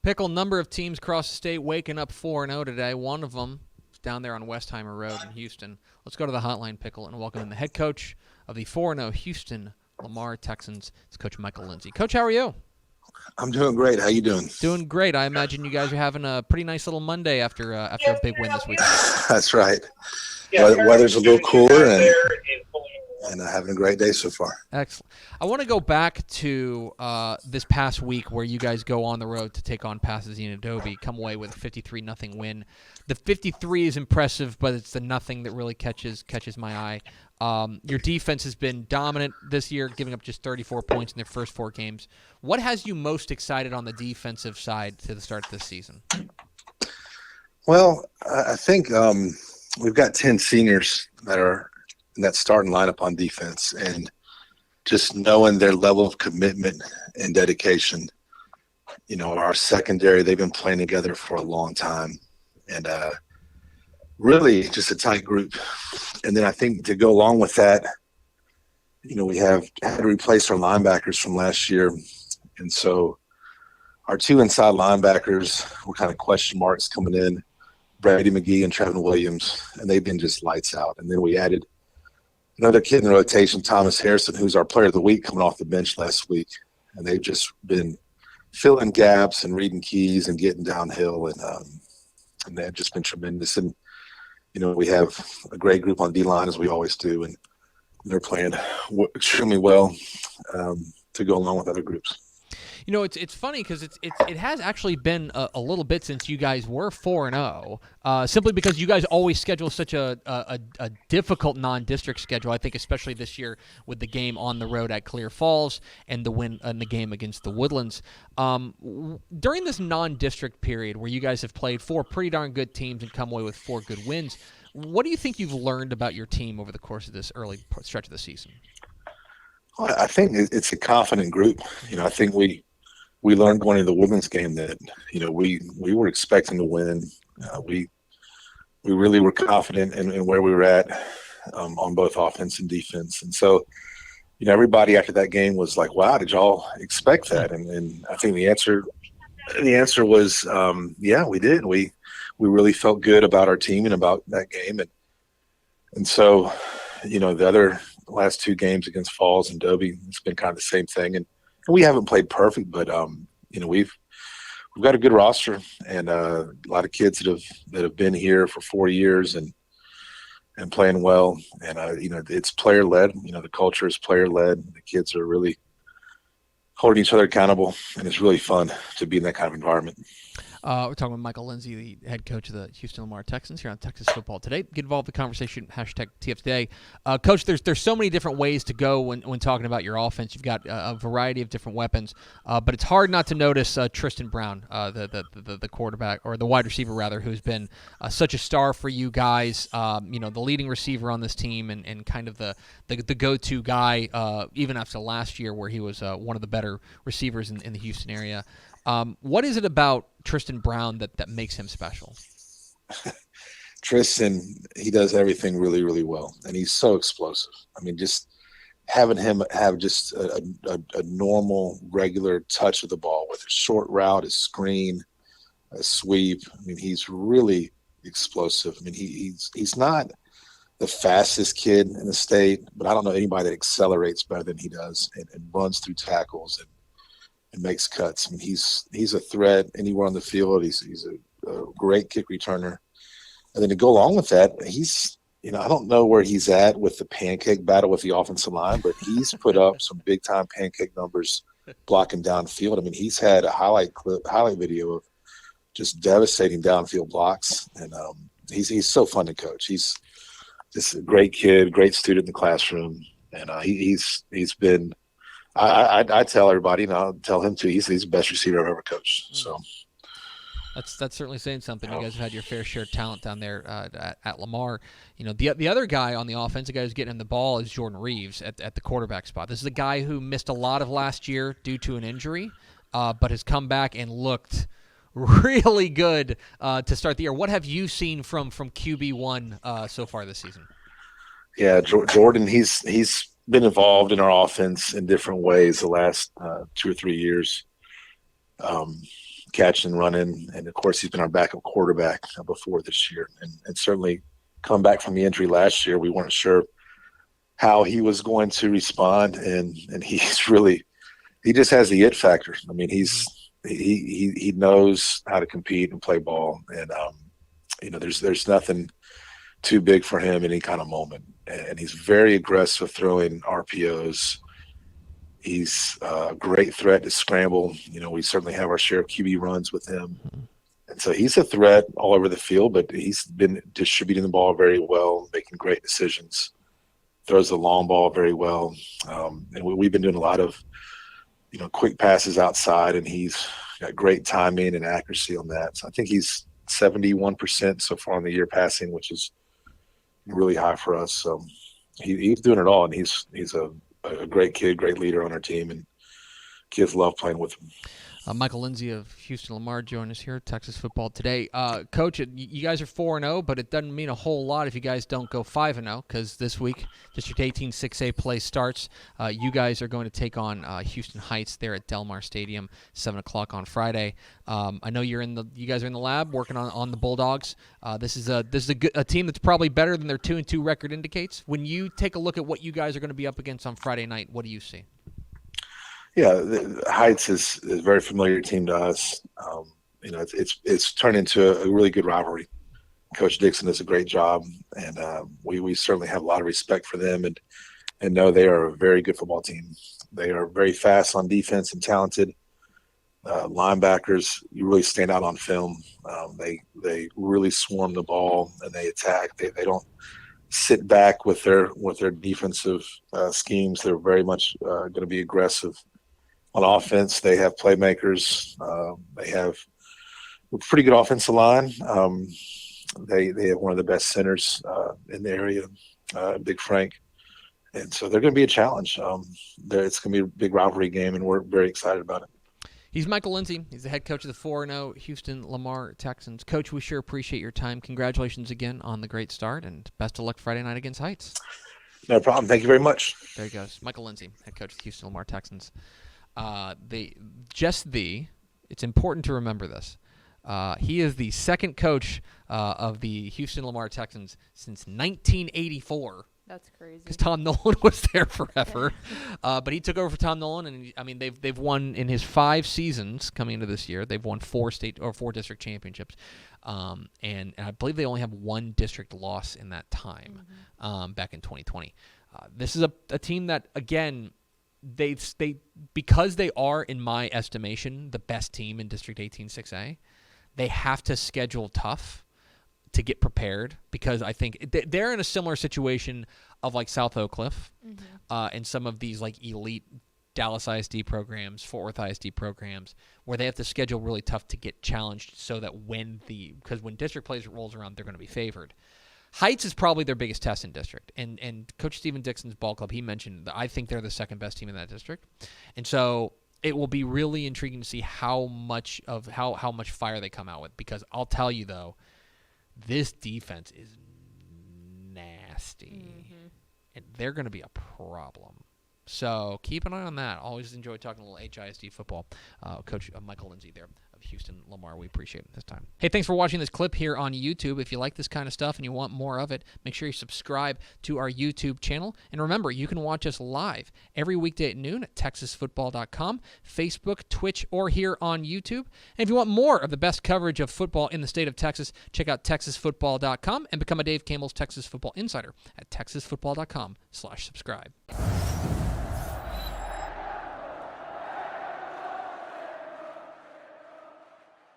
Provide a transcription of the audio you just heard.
Pickle, number of teams across the state waking up 4-0 today. One of them is down there on Westheimer Road in Houston. Let's go to the hotline, Pickle, and welcome in the head coach of the 4-0 Houston Lamar Texans. It's Coach Michael Lindsey. Coach, how are you? I'm doing great. How you doing? Doing great. I imagine you guys are having a pretty nice little Monday after a big win this weekend. That's right. Weather's a little cooler and having a great day so far. Excellent. I want to go back to this past week where you guys go on the road to take on Pasadena Adobe, come away with a 53-0 win. The 53 is impressive, but it's the nothing that really catches my eye. Your defense has been dominant this year, giving up just 34 points in their first 4 games. What has you most excited on the defensive side to the start of this season? Well, I think we've got 10 seniors that are in that starting lineup on defense, and just knowing their level of commitment and dedication. You know, our secondary, they've been playing together for a long time, and really just a tight group. And then I think to go along with that, you know, we have had to replace our linebackers from last year. And so our 2 inside linebackers were kind of question marks coming in, Brady McGee and Trevin Williams, and they've been just lights out. And then we added another kid in the rotation, Thomas Harrison, who's our player of the week coming off the bench last week. And they've just been filling gaps and reading keys and getting downhill. And they've just been tremendous. And, you know, we have a great group on D-line, as we always do. And they're playing extremely well to go along with other groups. You know, it's funny because it has actually been a little bit since you guys were 4-0, simply because you guys always schedule such a difficult non-district schedule. I think especially this year with the game on the road at Clear Falls and the win in the game against the Woodlands. During this non-district period where you guys have played 4 pretty darn good teams and come away with 4 good wins, what do you think you've learned about your team over the course of this early stretch of the season? Well, I think it's a confident group. You know, I think we learned going into the women's game that, you know, we were expecting to win. We really were confident in where we were at on both offense and defense. And so, you know, everybody after that game was like, wow, did y'all expect that? And I think the answer was, yeah, we did. We really felt good about our team and about that game. And so, you know, the last 2 games against Falls and Dobie, it's been kind of the same thing. And we haven't played perfect, but you know, we've got a good roster and a lot of kids that have been here for 4 years and playing well. And you know, it's player led. You know, the culture is player led. The kids are really holding each other accountable, and it's really fun to be in that kind of environment. We're talking with Michael Lindsey, the head coach of the Houston Lamar Texans here on Texas Football Today. Get involved in the conversation, hashtag TF Today. Coach, there's so many different ways to go when talking about your offense. You've got a variety of different weapons, but it's hard not to notice Tristan Brown, the quarterback, or the wide receiver, rather, who's been such a star for you guys, you know, the leading receiver on this team and kind of the go-to guy, even after last year where he was one of the better receivers in the Houston area. What is it about Tristan Brown that makes him special? Tristan, he does everything really, really well, and he's so explosive. I mean, just having him have just a normal, regular touch of the ball with a short route, a screen, a sweep. I mean, he's really explosive. I mean, he's not the fastest kid in the state, but I don't know anybody that accelerates better than he does and runs through tackles and makes cuts. I mean, he's a threat anywhere on the field. He's a great kick returner. And then to go along with that, he's, you know, I don't know where he's at with the pancake battle with the offensive line, but he's put up some big time pancake numbers blocking downfield. I mean, he's had a highlight video of just devastating downfield blocks. And he's so fun to coach. He's just a great kid, great student in the classroom. And he's been, I tell everybody, and I'll tell him too, he's the best receiver I've ever coached. So that's certainly saying something. You guys have had your fair share of talent down there at Lamar. You know, the other guy on the offense, the guy who's getting him the ball, is Jordan Reeves at the quarterback spot. This is a guy who missed a lot of last year due to an injury, but has come back and looked really good to start the year. What have you seen from QB1 so far this season? Yeah, Jordan, he's been involved in our offense in different ways the last 2 or 3 years. catching and running. And of course, he's been our backup quarterback before this year. And certainly coming back from the injury last year, we weren't sure how he was going to respond. And he's really, he just has the it factor. I mean, he knows how to compete and play ball. And, there's nothing too big for him in any kind of moment. And he's very aggressive throwing RPOs. He's a great threat to scramble. We certainly have our share of QB runs with him. And so he's a threat all over the field, but he's been distributing the ball very well, making great decisions, throws the long ball very well. And we've been doing a lot of, quick passes outside, and he's got great timing and accuracy on that. So I think he's 71% so far in the year passing, which is really high for us. So he's doing it all, and he's a great kid, great leader on our team, and kids love playing with him. Michael Lindsey of Houston Lamar joined us here at Texas Football Today. Coach, you guys are 4-0, but it doesn't mean a whole lot if you guys don't go 5-0, because this week District 18 6A play starts. You guys are going to take on Houston Heights there at Delmar Stadium, 7 o'clock on Friday. I know you guys are in the lab working on the Bulldogs. This is a team that's probably better than their 2-2 record indicates. When you take a look at what you guys are going to be up against on Friday night, what do you see? Yeah, the Heights is a very familiar team to us. It's turned into a really good rivalry. Coach Dixon does a great job, and we certainly have a lot of respect for them and know they are a very good football team. They are very fast on defense and talented. Linebackers, you really stand out on film. They really swarm the ball and they attack. They don't sit back with their defensive schemes. They're very much going to be aggressive. On offense, they have playmakers. They have a pretty good offensive line. They have one of the best centers in the area, Big Frank. And so they're going to be a challenge. It's going to be a big rivalry game, and we're very excited about it. He's Michael Lindsey. He's the head coach of the 4-0 Houston Lamar Texans. Coach, we sure appreciate your time. Congratulations again on the great start, and best of luck Friday night against Heights. No problem. Thank you very much. There he goes. Michael Lindsey, head coach of the Houston Lamar Texans. It's important to remember this. He is the second coach of the Houston Lamar Texans since 1984. That's crazy. Because Tom Nolan was there forever, but he took over for Tom Nolan, and they've won in his 5 seasons coming into this year. They've won 4 district championships, and I believe they only have 1 district loss in that time, back in 2020. This is a team that, again, because they are, in my estimation, the best team in District 18 6A, they have to schedule tough to get prepared, because I think they're in a similar situation of like South Oak Cliff and some of these like elite Dallas ISD programs, Fort Worth ISD programs, where they have to schedule really tough to get challenged so that because when district plays rolls around, they're going to be favored. Heights is probably their biggest test in district, and Coach Stephen Dixon's ball club, he mentioned that I think they're the second best team in that district, and so it will be really intriguing to see how much fire they come out with, because I'll tell you though, this defense is nasty, and they're going to be a problem. So keep an eye on that. Always enjoy talking a little HISD football. Coach Michael Lindsey there of Houston Lamar. We appreciate it this time. Hey, thanks for watching this clip here on YouTube. If you like this kind of stuff and you want more of it, make sure you subscribe to our YouTube channel. And remember, you can watch us live every weekday at noon at TexasFootball.com, Facebook, Twitch, or here on YouTube. And if you want more of the best coverage of football in the state of Texas, check out TexasFootball.com and become a Dave Campbell's Texas Football Insider at TexasFootball.com/subscribe.